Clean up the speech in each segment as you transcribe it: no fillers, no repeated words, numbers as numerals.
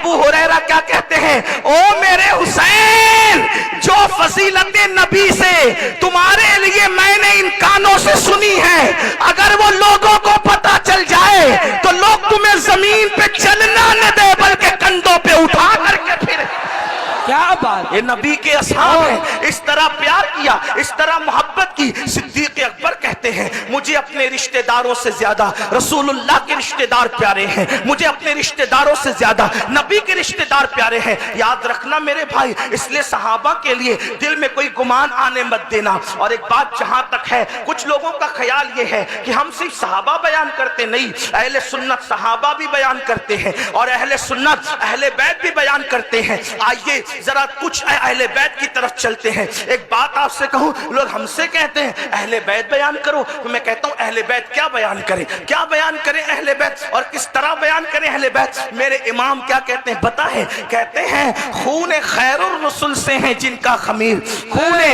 अबू हुरैरा क्या कहते हैं, ओ मेरे हुसैन, जो फजीलत नबी से तुम्हारे लिए मैंने इन कानों से सुनी है, अगर वो लोगों को पता चल जाए तो लोग तुम्हें जमीन पे चलना न दे बल्कि कंधों पे उठा करके फिर। क्या बात, ये नबी के असहाब हैं, इस तरह प्यार किया, इस तरह मोहब्बत की। सिद्दीक अकबर कहते हैं, मुझे अपने रिश्तेदारों से ज्यादा रसूलुल्लाह के रिश्तेदार प्यारे हैं, मुझे अपने रिश्तेदारों से ज्यादा नबी के रिश्तेदार प्यारे हैं। याद रखना मेरे भाई, इसलिए सहाबा के लिए दिल में कोई गुमान आने मत देना। और एक बात जहां तक है, कुछ लोगों का ख्याल ये है कि हम सिर्फ सहाबा बयान करते नहीं, अहले सुन्नत सहाबा भी बयान करते हैं और अहले सुन्नत अहले बैत भी बयान करते हैं। आइए जरा कुछ अहले बैत की तरफ चलते हैं। एक बात आपसे कहूं, लोग हमसे कहते हैं अहले बैत बयान करो, तो मैं कहता हूं अहले बैत क्या बयान करें, क्या बयान करें अहले बैत, और किस तरह बयान करें अहले बैत। मेरे इमाम क्या कहते हैं पता है, कहते हैं खून खैरुर रसूल से है जिनका खमीर, खूने,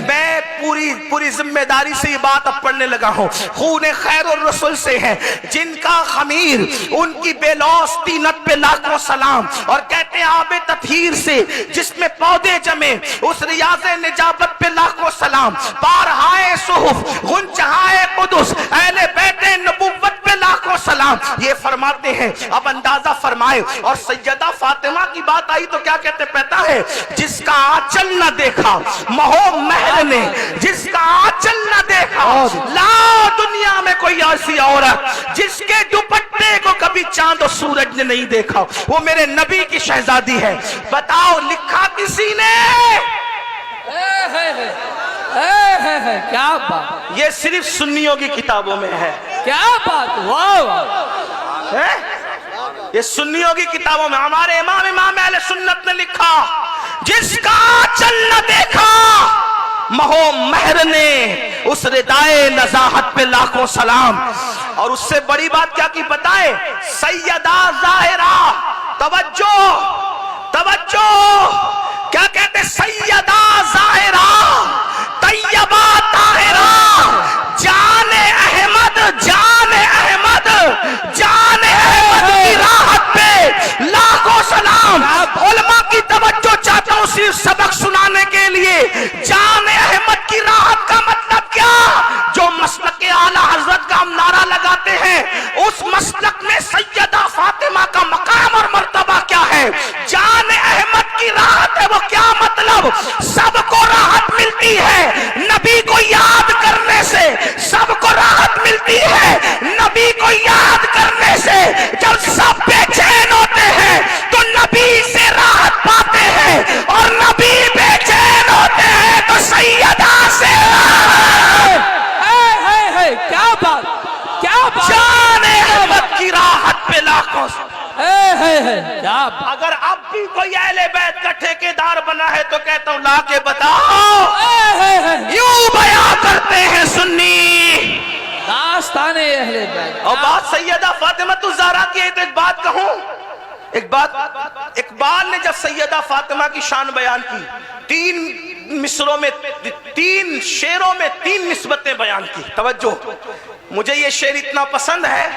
मैं पूरी जिम्मेदारी से ये बात अब पढ़ने लगा हूं, खून खैरुर रसूल से है जिनका खमीर, उनकी बेलौस तीनत पे लाखों सलाम। और कहते हैं आबे ततहीर से जिसमें पौधे जमे, उस रियाज़े निजाबत पे लाखों सलाम। बारहाए सुहुफ गुंजहाए कुदुस अहले बैते नबुव्वत पे लाखों सलाम। ये फरमाते हैं, अब अंदाजा फरमाए। और सैयदा फातिमा की बात आई तो क्या कहते पता है, जिसका आंचल न देखा महो महर ने, जिसका आंचल न देखा ला दुनिया में कोई ऐसी औरत जिसके दुपट्टे को कभी चांद और सूरज ने नहीं देखा, वो मेरे नबी की शहजादी है। बताओ लिखा किसी ने? क्या बात, ये सिर्फ सुन्नियों की किताबों में है। क्या बात, वाह, ये सुन्नियों की किताबों में। हमारे इमाम अहले सुन्नत ने लिखा, जिसका चल न देखा महो महर ने, उस रिदाए नजाहत पे लाखों सलाम। और उससे बड़ी बात क्या की बताए, सैयदा जाहिरा, तवज्जो तवज्जो, क्या कहते सैयदा जाहिरा तैयबा ताहिरा, जाने अहमद, जाने अहमद, जाने अहमद की राहत पे लाखों सलाम। उलमा की तवज्जो चाहता हूं सिर्फ सबक सुनाने के लिए। जाने अहमद की राहत का मतलब क्या? जो मसलक आला हजरत का हम नारा लगाते हैं, उस मसलक में सैयदा फातिमा का मकाम और मर्तबा क्या है? जाने अहमद की राहत है, वो क्या मतलब? सबको राहत मिलती है नबी को याद करने से, सबको राहत मिलती है नबी को याद करने से। जब सब बेचैन होते हैं तो नबी से राहत पाते हैं, और नबी बेचैन होते हैं तो सैयदा से। क्या बात, क्या बात, जाने अहमद की राहत पे लाखों। क्या बात। अगर अब भी कोई अहले बैत का ठेकेदार बना है तो कहता हूं ला के बताओ। यूं बयां करते हैं सुन्नी दास्ताने अहले बैत। और बात सैयदा फातिमा ज़हरा की है तो एक बात कहूं, एक बात, इकबाल ने जब सैयदा फातिमा की शान बयान की, 3 मिसरों में, 3 शेरों में 3 निस्बतें बयान की। तवज्जो, मुझे ये शेर इतना पसंद है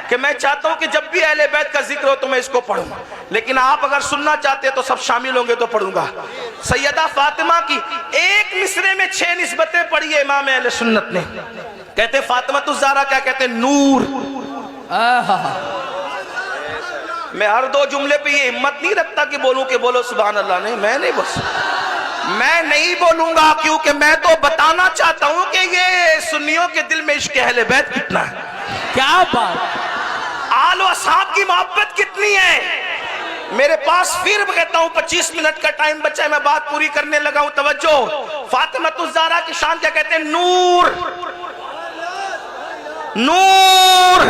कि मैं चाहता हूं कि जब भी अहले बैत का जिक्र हो तो मैं इसको पढ़ूं, लेकिन आप अगर सुनना चाहते हैं तो सब शामिल होंगे तो पढ़ूंगा। सैयदा फातिमा की एक मिसरे में 6 निस्बतें पढ़ी है इमाम अहले सुन्नत ने। कहते फातिमा ज़हरा क्या कहते? नूर। मैं हर 2 जुमले पे ये हिम्मत नहीं रखता कि बोलूं कि बोलो सुभान अल्लाह, नहीं, मैं नहीं, बस मैं नहीं बोलूंगा, क्योंकि मैं तो बताना चाहता हूं कि ये सुन्नियों के दिल में इश्क अहले बैत कितना है। क्या बात, आल व असहाब की मोहब्बत कितनी है। मेरे पास फिर कहता हूं 25 मिनट का टाइम बचा है, मैं बात पूरी करने लगा हूं। तवज्जो, फातिमा ज़हरा की शान क्या कहते हैं? नूर, नूर,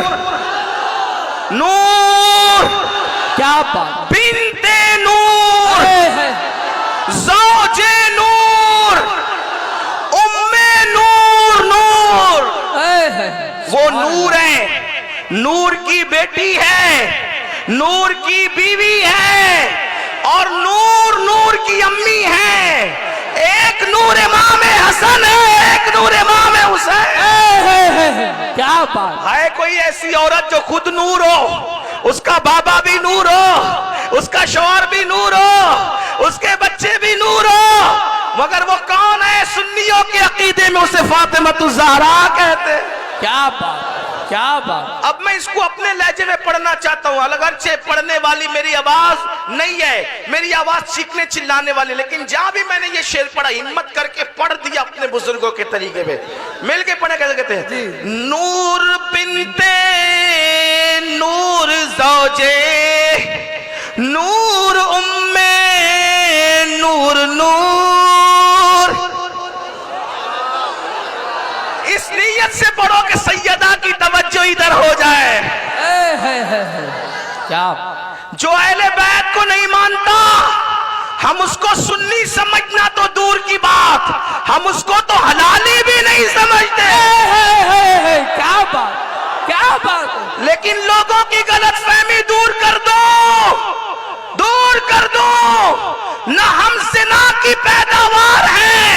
नूर। क्या बात, बिन्ते नूर, ज़ौजे नूर, उम्मे नूर, नूर। वो नूर है, नूर की बेटी है, नूर की बीवी है, और नूर नूर की अम्मी है। एक नूर इमाम हसन है, एक नूर इमाम हुसैन। क्या बात है। कोई ऐसी औरत जो खुद नूर हो, उसका बाबा भी नूर हो, उसका शौहर भी नूर हो, उसके बच्चे भी नूर हो, मगर वो कौन है? सुन्नियों के अकीदे में उसे फातिमा ज़हरा कहते हैं। क्या बात, क्या बात। अब मैं इसको अपने लहजे में पढ़ना चाहता हूँ, अगरचे पढ़ने वाली मेरी आवाज नहीं है, मेरी आवाज चीखने चिल्लाने वाली, लेकिन जहां भी मैंने ये शेर पढ़ा हिम्मत करके पढ़ दिया अपने बुजुर्गों के तरीके पे। मिल के पढ़े कैसे कहते हैं? नूर बिनते नूर ज़ौजे नूर उम्मे नूर नूर। इस नीयत से पढ़ो कि सैयदा की तवज्जो इधर हो जाए। क्या जो अहले बैत को नहीं मानता, हम उसको सुन्नी समझना तो दूर की बात, हम उसको तो हलाली भी नहीं समझते। क्या बात, क्या बात। लेकिन लोगों की गलतफहमी दूर कर दो, दूर कर दो। न हम ज़िना की पैदावार हैं,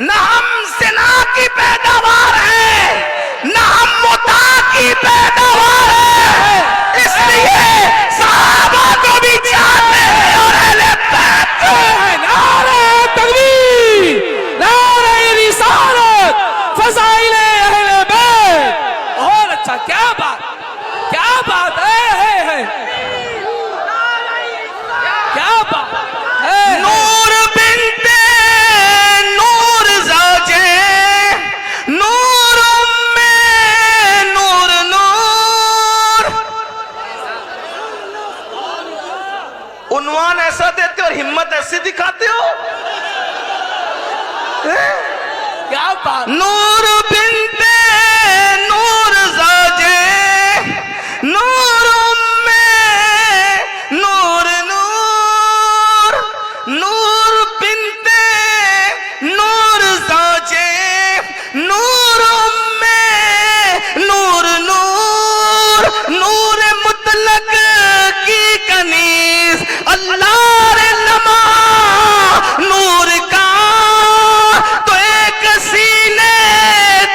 न हम ज़िना की पैदावार हैं, न हम मुता की पैदावार हैं। इसलिए सहाबा को भी जानते हैं और अहले बैत को। नारे तकबीर, नारे रिसालत, फज़ाइले अहले बैत। और अच्छा, क्या बात, क्या बात है। क्या बात है। नूर बिनते नूर ज़ौजे नूर उम्मे नूर नूर। उन्वान ऐसा देते और हिम्मत ऐसे दिखाते हो। क्या बात। नूर बिनते नूर ज़ौजे नूर उम्मे नूर नूर। नूर बिनते नूर ज़ौजे नूर उम्मे नूर नूर। नूर मुतलक की कनीज अल्लाह रे लमा नूर का तो एक सीने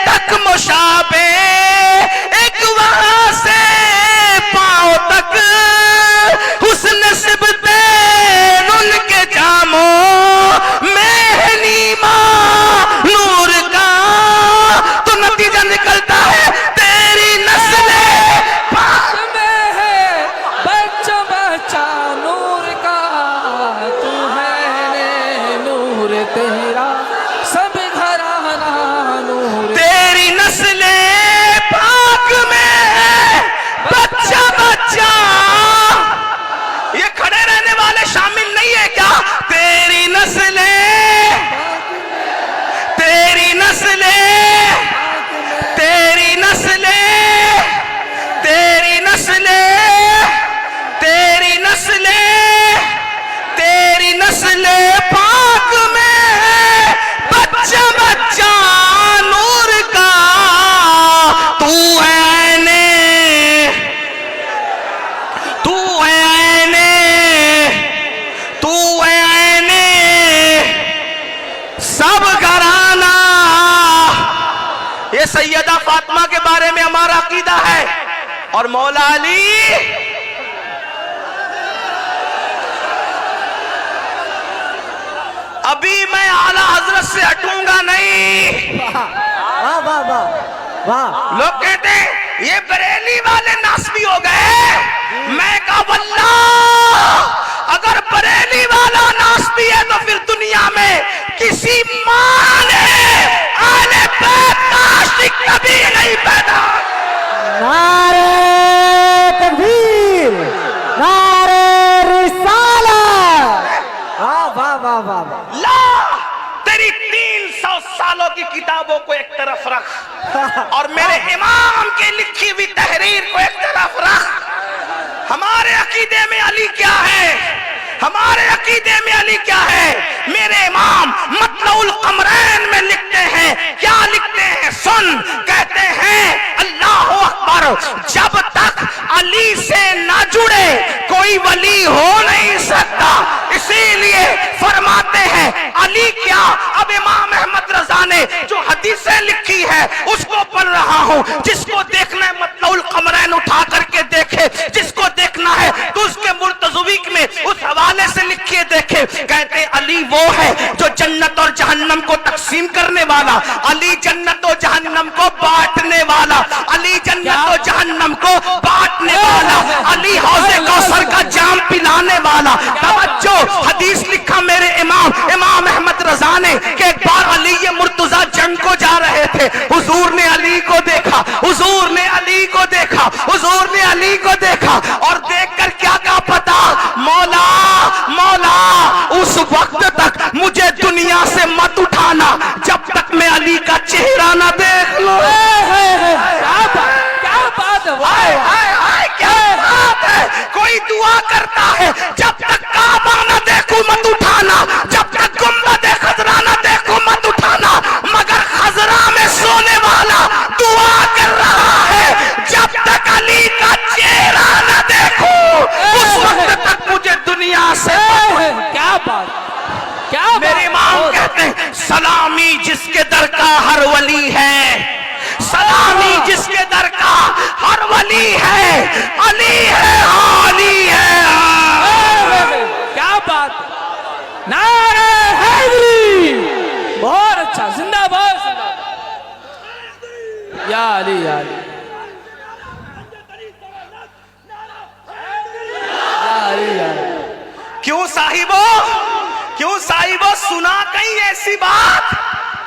तक मुशाबे, एक वहां से पांव तक हुस्न सिबते उनके जामों में नीमा नूर का। तो नतीजा निकलता है तेरी नस्लें में है बच्चा बच्चा नूर का, तू है नूर तेरा सब घराना नूर। तेरी नस्लें पाक में है बच्चा बच्चा। ये खड़े रहने वाले शामिल नहीं है क्या? तेरी नस्लें, तेरी नस्लें, तेरी नस्लें, तेरी नस्लें, तेरी नस्लें, तेरी नस्लें पाक में है बच्चा बच्चा नूर का। तू है ऐने, तू है ऐने, तू है ऐने सब घराना। ये सैयदा फातिमा के बारे में हमारा अकीदा है। और मौला अली अभी मैं आला हजरत से हटूंगा नहीं। वाह वाह वाह वाह। लोग कहते हैं ये बरेली वाले नासबी हो गए। मैं कहा वल्लाह अगर बरेली वाला नासबी है तो फिर दुनिया में किसी मां ने आले बैत का आशिक कभी नहीं पैदा। नारे तकबीर, नारे रिसालत। वाह वाह वाह वाह वाह। ला तेरी 300 सालों की किताबों को एक तरफ रख और मेरे इमाम की लिखी हुई तहरीर को एक तरफ रख। हमारे अकीदे में अली क्या है? हमारे अकीदे में अली क्या है? मेरे इमाम मतलउल कमरैन में लिखते हैं, क्या लिखते हैं सुन। कहते हैं अल्लाह अकबर, जब तक अली से ना जुड़े कोई वली हो नहीं सकता। इसीलिए फरमाते हैं अली क्या। अब इमाम अहमद रजा ने जो हदीसें लिखी है उसको पढ़ रहा हूं। जिसको देखना है मतलउल कमरैन उठा करके देखे, जिसको देखना है तो उसके मुर्तजुम में उस हवाले से लिखिए देखे, कहते अली वो है जो जन्नत और जहन्नम को तकसीम करने वाला, अली जन्नत और जहन्नम को बांटने वाला, अली जन्नत और जहन्नम को बांटने वाला, अली हौज़े कौसर का जाम पिलाने वाला। तवज्जो, हदीस लिखा मेरे इमाम अहमद रजा ने कि एक बार अली ये मुर्तजा जंग को जा रहे थे, हुजूर ने अली को देखा, हुजूर ने अली को देखा, हुजूर ने अली को देखा और देखकर क्या कहा पता, मौला मौला उस वक्त तक मुझे दुनिया से मत उठाना जब तक मैं अली का चेहरा ना देख लूं। क्या बात है, हाय हाय हाय, क्या बात है। कोई दुआ करता है जब तक काबा ना देखूं मत उठाना, जब तक गुंबद खजरा ना देखूं मत उठाना, मगर खजरा में सोने वाला दुआ कर रहा है जब तक अली का चेहरा ना देखूं उस वक्त तक मुझे दुनिया से। क्या बात, क्या मेरे इमाम कहते हैं सलामी जिसके दर का हर वली है, सलामी जिसके दर का हर वली है, अली है अली है। क्या बात, नारे हैदरी, बहुत अच्छा, जिंदाबाद या अली या अली या अली या अली। क्यों साहिबो सुना कहीं ऐसी बात,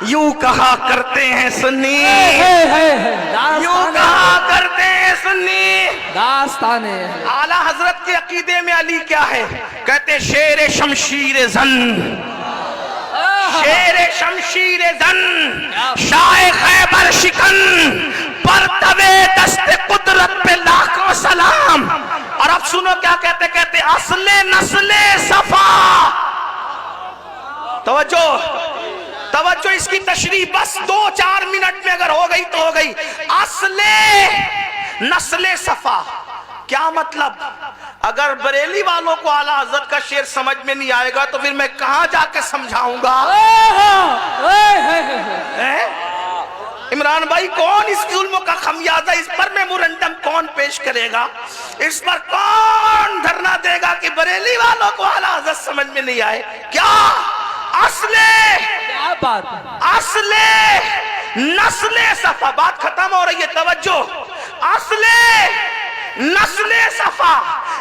यूं कहा करते हैं सुन्नी, यूं कहा करते हैं सुन्नी। दास्ताने आला हजरत के अकीदे में अली क्या है, कहते शेर शमशीर जन, शेर शमशीर जन, शाह खैबर शिकन, पर तवे दस्ते कुदरत पे लाखों सलाम। और अब सुनो क्या कहते, कहते असले नस्ले सफा। तवज्जो तवज्जो, इसकी तशरीह बस 2-4 मिनट में अगर हो गई तो हो गई। असले नस्ले सफा क्या मतलब? अगर बरेली वालों को आला हजरत का शेर समझ में नहीं आएगा तो फिर मैं कहां जाके समझाऊंगा? इमरान भाई, कौन इस जुल्म का खमियाजा, इस पर मेमोरेंडम कौन पेश करेगा, इस पर कौन धरना देगा कि बरेली वालों को आला हजरत समझ में नहीं आए? क्या असले, क्या बात, असले नस्ले सफा, बात खत्म हो रही है। तवज्जो, असले नस्ले सफा,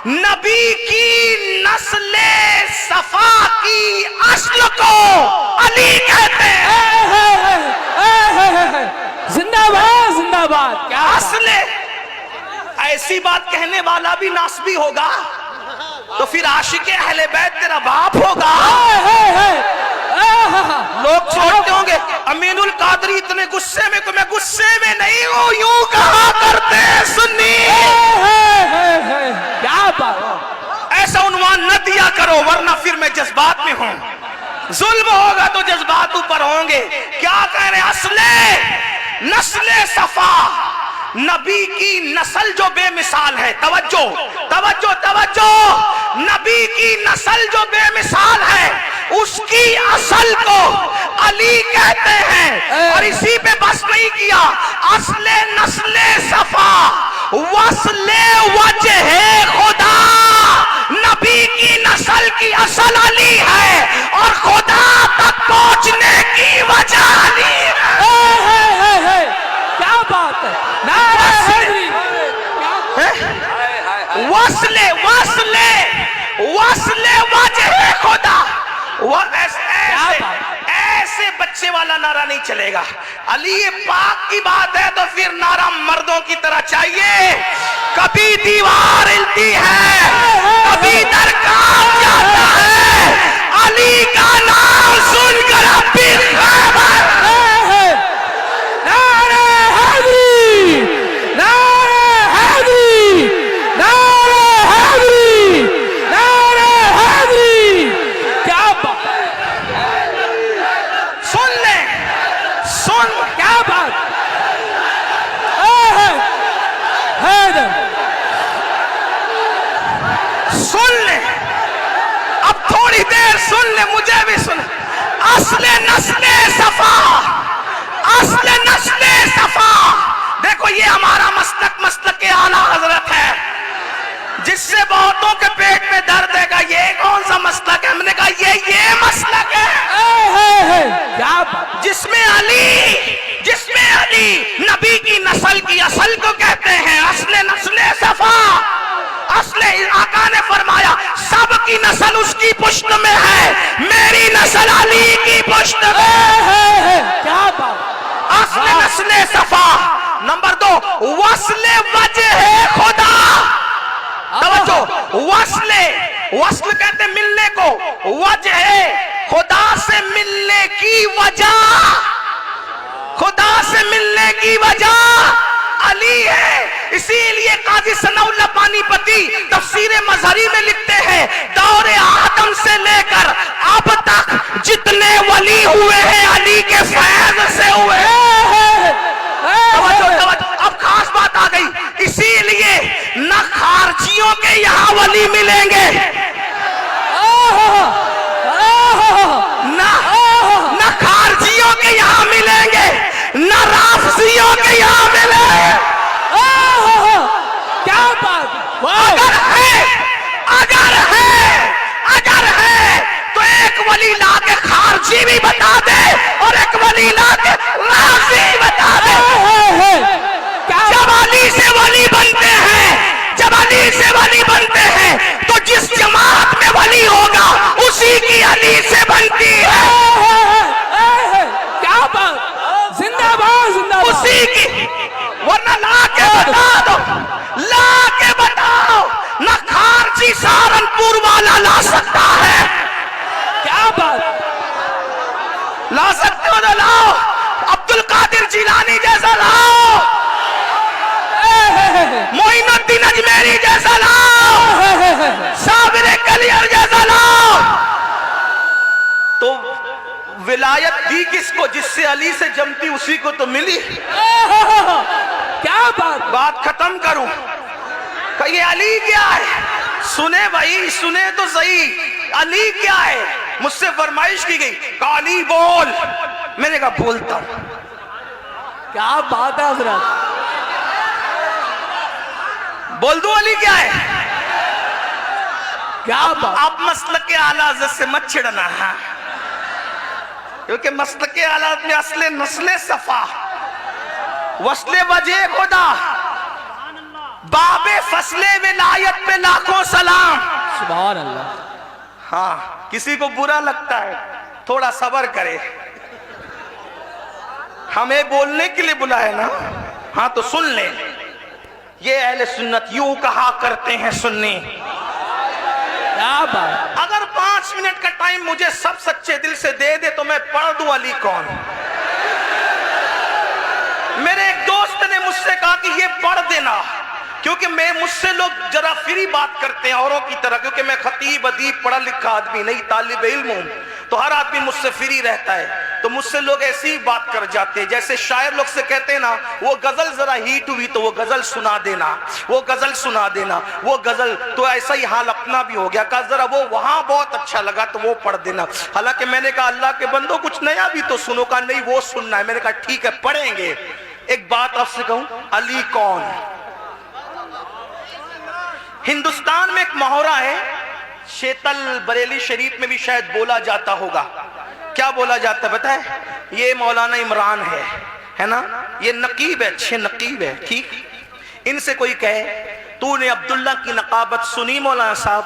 नबी की नस्ले सफा की असल को अली कहते हैं। जिंदाबाद जिंदाबाद। क्या असले, ऐसी बात कहने वाला भी नासबी होगा तो फिर आशिके अहले बैत तेरा बाप होगा। लोग सोचते होंगे अमीनुल कादरी इतने गुस्से में, तो मैं गुस्से में नहीं हूं, यूं कहा करते हैं सुन्नी। क्या बात, ऐसा उन्वान न दिया करो वरना फिर मैं जज्बात में हूं, जुल्म होगा तो जज्बात ऊपर होंगे। क्या कह रहे? असले नस्ले सफा, नबी की नस्ल जो बेमिसाल है। तवज्जो तवज्जो तवज्जो, नबी की नस्ल जो बेमिसाल है उसकी असल को अली कहते हैं। और इसी पे बस नहीं किया, असले नस्ले सफा वसले वजहे खुदा, नबी की नस्ल की असल अली है और खुदा तक पहुंचने की वजह अली है। क्या बात है, नारे हैदरी। वसले वसले वसले वजहे खुदा, वो ऐसे बच्चे वाला नारा नहीं चलेगा। अली पाक की बात है तो फिर नारा मर्दों की तरह चाहिए। कभी दीवार हिलती है, कभी दर कांप जाता है, अली का नाम सुनकर अब भी खैबर। नारे हैदरी, नारे हैदरी, नारे हैदरी, नारे हैदरी। क्या बात, सुन ले, सुन, क्या बात, हैदर सुन ले, अब थोड़ी देर सुन ले, मुझे भी सुन। असले नस्ले सफा, असले नस्ले सफा। देखो ये हमारा मसलक, मसलक के आला हजरत है, जिससे बहुतों के पेट में दर्द है, ये कौन सा मसलक है? हमने कहा ये मसलक है क्या बात। जिसमें अली नबी की नस्ल की असल को कहते हैं, असले नस्ले सफा। असले आका ने फरमाया सबकी नस्ल उसकी पुश्त में है, मेरी नस्ल अली की पुश्त में। क्या बात। असले नस्ले सफा। नंबर 2 वस्ले वजह खुदा। तवज्जो, वस्ल कहते मिलने को, वजह खुदा से मिलने की वजह, खुदा से मिलने की वजह अली है। इसीलिए काजी सनाउल्लाह पानीपती तफसीर मजहरी में लिखते हैं, दौरे आदम से लेकर अब तक जितने वली हुए हैं अली के फैज से हुए हैं। अब खास बात आ गई, इसीलिए न खारजियों के यहाँ वली मिलेंगे, न खारजियों के यहाँ मिलेंगे, न राफजियों के यहाँ मिलेंगे। क्या बात। अगर है तो एक वली ला के खारजी भी बता दे और एक वली ला के राफजी बता दे। जब अली से वली बनते हैं, तो जिस जमात में वली होगा उसी की अली से बनती है। क्या बात। जिंदाबाद जिंदाबाद। उसी की, वरना ला के बताओ न खारजी सहारनपुर वाला ला सकता है। क्या बात। ला सकते हो तो लाओ, अब्दुल कादिर जिलानी जैसा लाओ, मोइनुद्दीन अजमेरी जैसा लाओ, साबिर कलियर जैसा लाओ। तो विलायत दी किसको? जिससे अली से जमती उसी को तो मिली। क्या बात खत्म करूं, ये अली क्या है? सुने भाई, सुने तो सही, अली क्या है? मुझसे फरमाइश की गई, अली बोल। मैंने कहा बोलता हूं। क्या बात है हजरत। बोल दो अली क्या है? क्या बात। आप मसलक के आला से मत छिड़ना है, क्योंकि मसलक के आलात में असले नस्ले सफा, वस्ले वजह खुदा, बाबे फसले विलायत पे लाखों सलाम। सुभान अल्लाह। हाँ, किसी को बुरा लगता है थोड़ा सब्र करे, हमें बोलने के लिए बुलाए ना। हाँ तो सुन ले, ये अहले सुन्नत यूं कहा करते हैं सुन्नी। क्या बात। अगर 5 मिनट का टाइम मुझे सब सच्चे दिल से दे दे तो मैं पढ़ दूं अली कौन। मेरे एक दोस्त ने मुझसे कहा कि ये पढ़ देना, क्योंकि मुझसे लोग जरा फ्री बात करते हैं औरों की तरह, क्योंकि मैं खतीब अदीब पढ़ा लिखा आदमी नहीं, तालिब इल्म हूं, तो हर आदमी मुझसे फ्री रहता है। तो मुझसे लोग ऐसी बात कर जाते हैं, जैसे शायर लोग से कहते हैं ना, वो गजल जरा हिट हुई तो वो गजल सुना देना, वो गजल सुना देना, वो गजल। तो ऐसा ही हाल अपना भी हो गया, कहा जरा वो वहां बहुत अच्छा लगा तो वो पढ़ देना। हालांकि मैंने कहा अल्लाह के बंदो कुछ नया भी तो सुनो, का नहीं वो सुनना है। मैंने कहा ठीक है पढ़ेंगे। एक बात आपसे कहूं, अली कौन? हिंदुस्तान में एक मोहरा है, शेतल बरेली शरीफ में भी शायद बोला जाता होगा। क्या बोला जाता है बताए? ये मौलाना इमरान है ना, ये नकीब है, अच्छे नकीब है, ठीक। इनसे कोई कहे तूने अब्दुल्ला की नकाबत सुनी मौलाना साहब?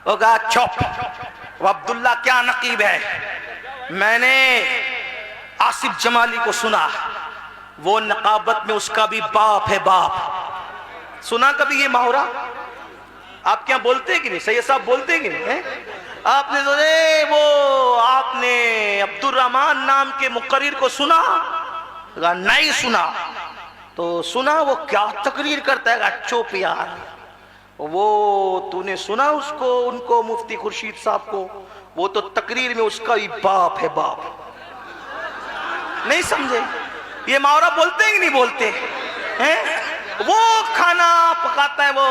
होगा चुप, वो अब्दुल्ला क्या नकीब है? मैंने आसिफ जमाली को सुना, वो नकाबत में उसका भी बाप है, बाप। सुना कभी ये मुहावरा? आप क्या बोलते हैं कि नहीं? सैयद साहब बोलते हैं कि नहीं है? आपने सुने वो, आपने अब्दुर्रहमान नाम के मुकर्रिर को सुना? नहीं सुना। तो सुना वो क्या तकरीर करता है? चुप यार, वो तूने सुना उसको, उनको मुफ्ती खुर्शीद साहब को? वो तो तकरीर में उसका ही बाप है, बाप। नहीं समझे? ये मुहावरा बोलते हैं कि नहीं बोलते हैं? वो खाना पकाता है, वो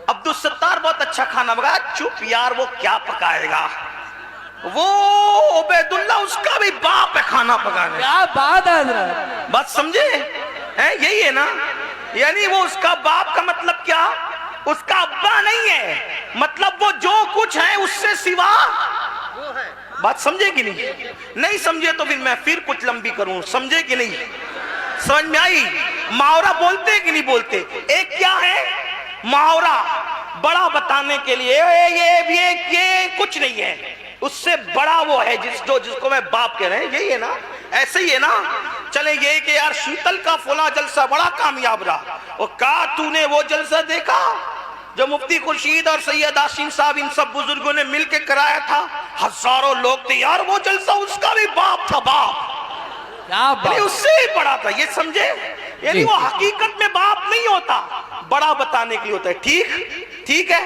अब्दुल सत्तार बहुत अच्छा खाना पकाया। चुप यार, वो क्या पकाएगा? वो उबैदुल्ला उसका भी बाप है खाना पकाने। क्या बात है, बात समझे हैं? यही है ना, यानी वो उसका बाप का मतलब क्या? उसका अब्बा नहीं है, मतलब वो जो कुछ है उससे सिवा। बात समझे कि नहीं? नहीं समझे तो फिर मैं फिर कुछ लंबी करूं। समझे कि नहीं? समझ में आई? मुहावरा बोलते कि नहीं बोलते? एक क्या है मुहावरा, बड़ा बताने के लिए ये कुछ नहीं है, उससे बड़ा वो है जिसको मैं बाप कह रहे हैं, यही है ना? ऐसे ही है ना? चले ये कि यार शीतल का फुला जलसा बड़ा कामयाब रहा, और कहा तूने वो जलसा देखा जो मुफ्ती खुर्शीद और सैयद आसिम साहब इन सब बुजुर्गों ने मिलकर कराया था? हजारों लोग थे यार, वो जलसा उसका भी बाप था, बाप क्या बात, उससे ही बड़ा था। ये समझे? यानी वो हकीकत में बाप नहीं होता, बड़ा बताने के लिए होता है। ठीक है,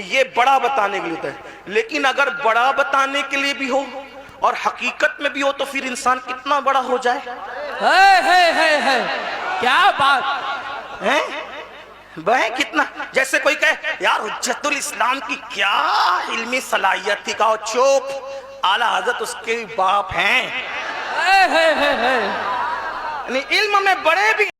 ये बड़ा बताने के लिए होता है। लेकिन अगर बड़ा बताने के लिए भी हो और हकीकत में भी हो तो फिर इंसान कितना बड़ा हो जाए। है क्या बात है वह कितना, जैसे कोई कहे यार हुज्जतुल इस्लाम की क्या इल्मी सलाहियत थी, कहो चुप, आला हजरत उसके बाप हैं। है इल्म में बड़े भी